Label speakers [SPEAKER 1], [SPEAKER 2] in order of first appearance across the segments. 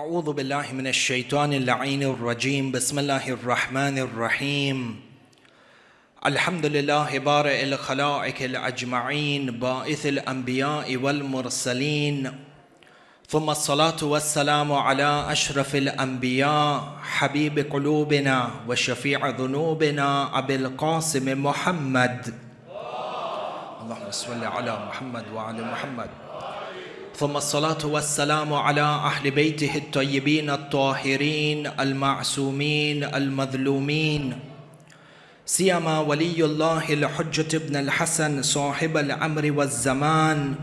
[SPEAKER 1] أعوذ بالله من الشيطان اللعين الرجيم بسم الله الرحمن الرحيم الحمد لله بارئ الخلائق الأجمعين باعث الأنبياء والمرسلين ثم الصلاة والسلام على أشرف الأنبياء حبيب قلوبنا وشفيع ذنوبنا أبي القاسم محمد اللهم صل على محمد وعلى محمد ثم الصلاة والسلام على أهل بيته الطيبين الطاهرين المعصومين المظلومين سيما ولي الله الحجة ابن الحسن صاحب الأمر والزمان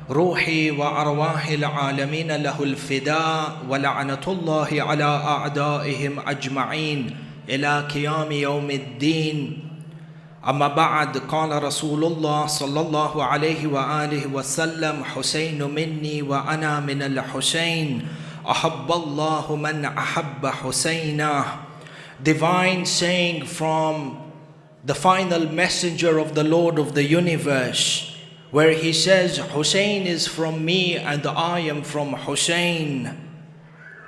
[SPEAKER 1] روحي وأرواح العالمين له الفداء ولعنة الله على أعدائهم أجمعين إلى قيام يوم الدين. أما بعد، قال رسول الله صلى الله عليه وآله وسلم: حسين مني وأنا من الحسين أحب الله من أحب حسينا. Divine saying from the final messenger of the Lord of the universe, where he says, Hussain is from me and I am from Hussain.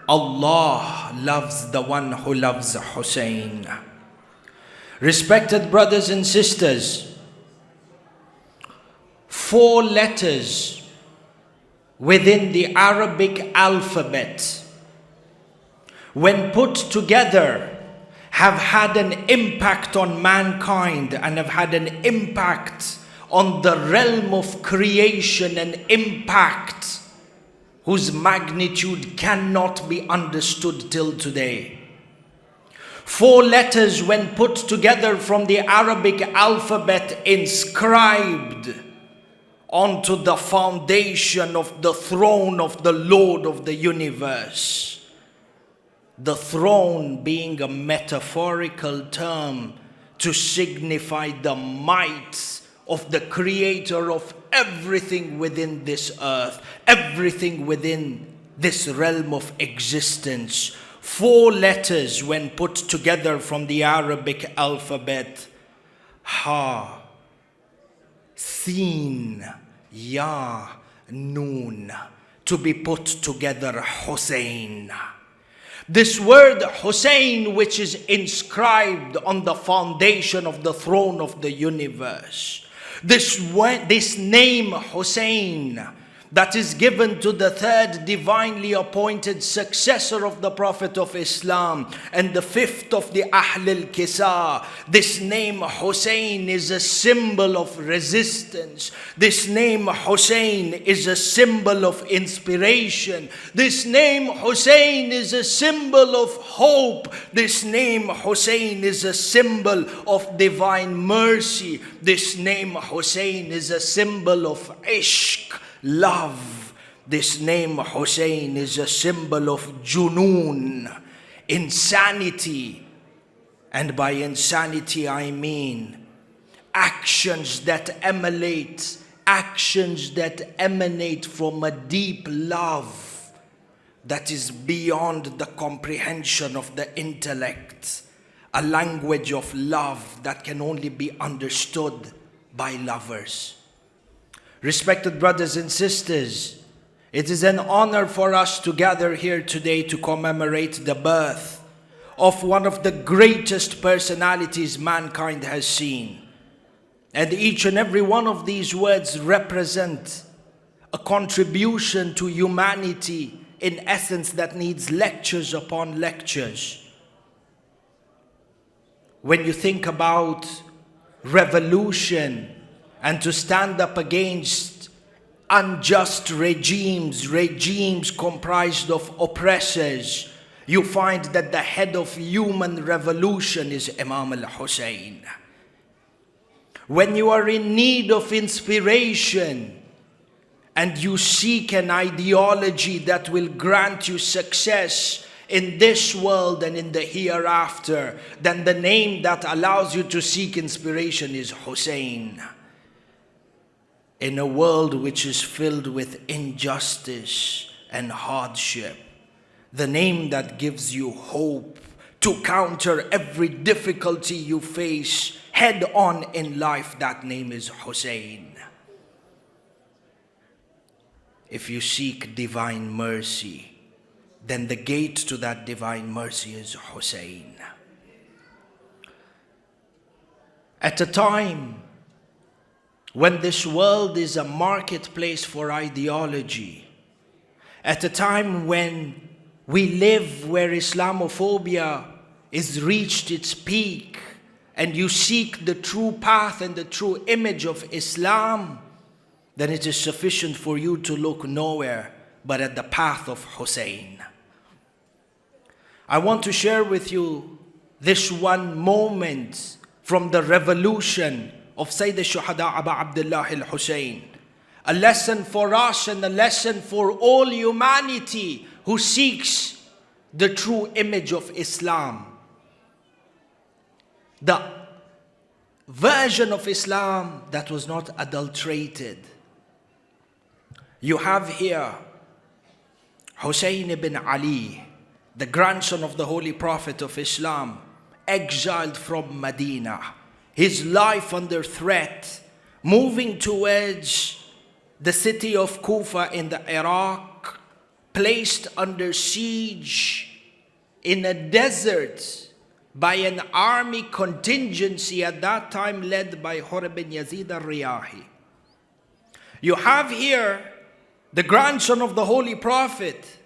[SPEAKER 1] Allah loves the one who loves Hussain. Respected brothers and sisters, 4 letters within the Arabic alphabet, when put together, have had an impact on mankind and have had an impact on the realm of creation, an impact whose magnitude cannot be understood till today. 4 letters when put together from the Arabic alphabet, inscribed onto the foundation of the throne of the Lord of the universe. The throne being a metaphorical term to signify the might of the creator of everything within this earth, everything within this realm of existence. 4 letters when put together from the Arabic alphabet: Ha, Sin, Ya, Noon, to be put together Hussain. This word Hussain, which is inscribed on the foundation of the throne of the universe, this name Hussain, that is given to the 3rd divinely appointed successor of the Prophet of Islam and the 5th of the Ahl al-Kisa. This name Hussain is a symbol of resistance. This name Hussain is a symbol of inspiration. This name Hussain is a symbol of hope. This name Hussain is a symbol of divine mercy. This name Hussain is a symbol of ishq, love. This name Hussain is a symbol of junoon, insanity. And by insanity I mean actions that emanate from a deep love that is beyond the comprehension of the intellect, a language of love that can only be understood by lovers. Respected brothers and sisters, it is an honor for us to gather here today to commemorate the birth of one of the greatest personalities mankind has seen. And each and every one of these words represent a contribution to humanity in essence that needs lectures upon lectures. When you think about revolution, and to stand up against unjust regimes comprised of oppressors, you find that the head of human revolution is Imam al-Hussain. When you are in need of inspiration and you seek an ideology that will grant you success in this world and in the hereafter, then the name that allows you to seek inspiration is Hussain. In a world which is filled with injustice and hardship, the name that gives you hope to counter every difficulty you face head on in life, that name is Hussain. If you seek divine mercy, then the gate to that divine mercy is Hussain. At a time when this world is a marketplace for ideology, at a time when we live where Islamophobia is reached its peak, and you seek the true path and the true image of Islam, then it is sufficient for you to look nowhere but at the path of Hussain. I want to share with you this one moment from the revolution of Sayyid al-Shuhada Abu Abdullah al-Hussain. A lesson for us and a lesson for all humanity who seeks the true image of Islam. The version of Islam that was not adulterated. You have here Hussain ibn Ali, the grandson of the Holy Prophet of Islam, exiled from Medina, his life under threat, moving towards the city of Kufa in the Iraq, placed under siege in a desert by an army contingency at that time led by Hur bin Yazid al-Riyahi. You have here the grandson of the Holy Prophet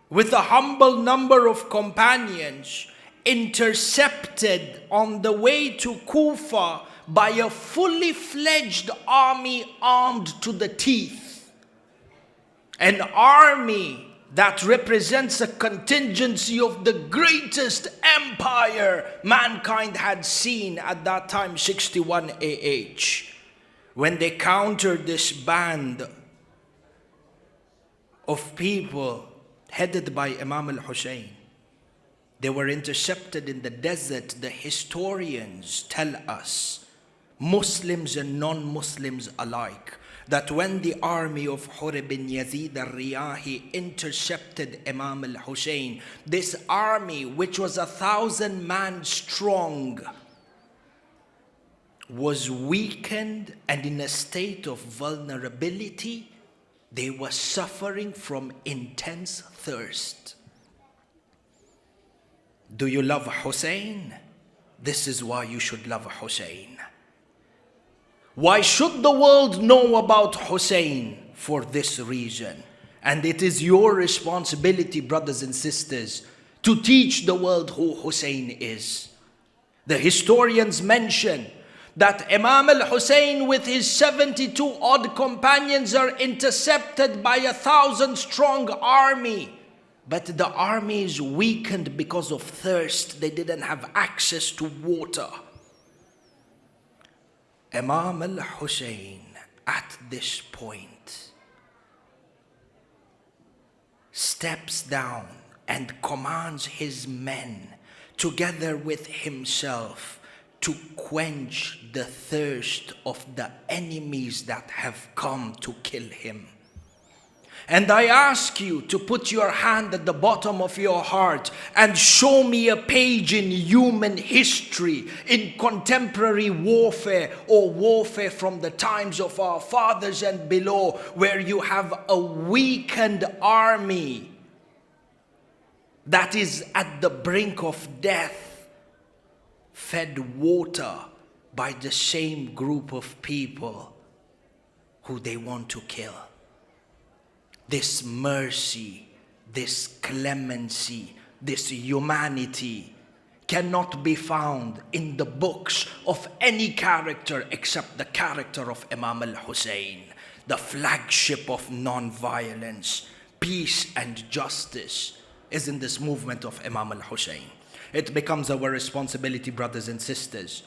[SPEAKER 1] with a humble number of companions intercepted on the way to Kufa by a fully fledged army armed to the teeth. An army that represents a contingency of the greatest empire mankind had seen at that time, 61 AH. When they countered this band of people headed by Imam al-Hussain, they were intercepted in the desert. The historians tell us, Muslims and non-Muslims alike, that when the army of Hur bin Yazid al-Riyahi intercepted Imam al-Hussain, this army, which was 1,000 men strong, was weakened and in a state of vulnerability. They were suffering from intense thirst. Do you love Hussain? This is why you should love Hussain. Why should the world know about Hussain? For this reason. And it is your responsibility, brothers and sisters, to teach the world who Hussain is. The historians mention that Imam al-Hussain with his 72 odd companions are intercepted by 1,000 strong army. But the army is weakened because of thirst. They didn't have access to water. Imam al-Hussain at this point steps down and commands his men together with himself to quench the thirst of the enemies that have come to kill him. And I ask you to put your hand at the bottom of your heart and show me a page in human history, in contemporary warfare or warfare from the times of our fathers and below, where you have a weakened army that is at the brink of death, fed water by the same group of people who they want to kill. This mercy, this clemency, this humanity cannot be found in the books of any character except the character of Imam al-Hussain, the flagship of non-violence. Peace and justice is in this movement of Imam al-Hussain. It becomes our responsibility, brothers and sisters,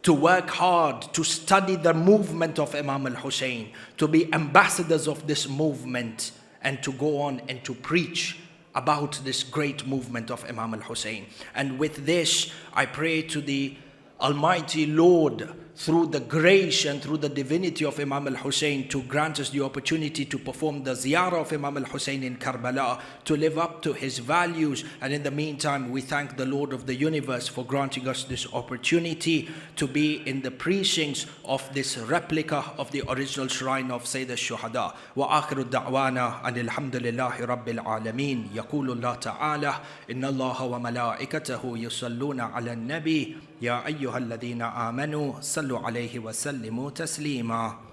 [SPEAKER 1] to work hard, to study the movement of Imam al-Hussain, to be ambassadors of this movement, and to go on and to preach about this great movement of Imam al-Hussain. And with this, I pray to the Almighty Lord through the grace and through the divinity of Imam al-Hussain, to grant us the opportunity to perform the ziyarah of Imam al-Hussain in Karbala, to live up to his values. And in the meantime, we thank the Lord of the universe for granting us this opportunity to be in the precincts of this replica of the original shrine of Sayyid al-Shuhada. Wa akhiru da'wana and alhamdulillahi rabbil alameen. Yaqulu Allah ta'ala, inna Allah wa malaikatahu yusalluna ala nabi. يا أيها الذين آمنوا صلوا عليه وسلموا تسليما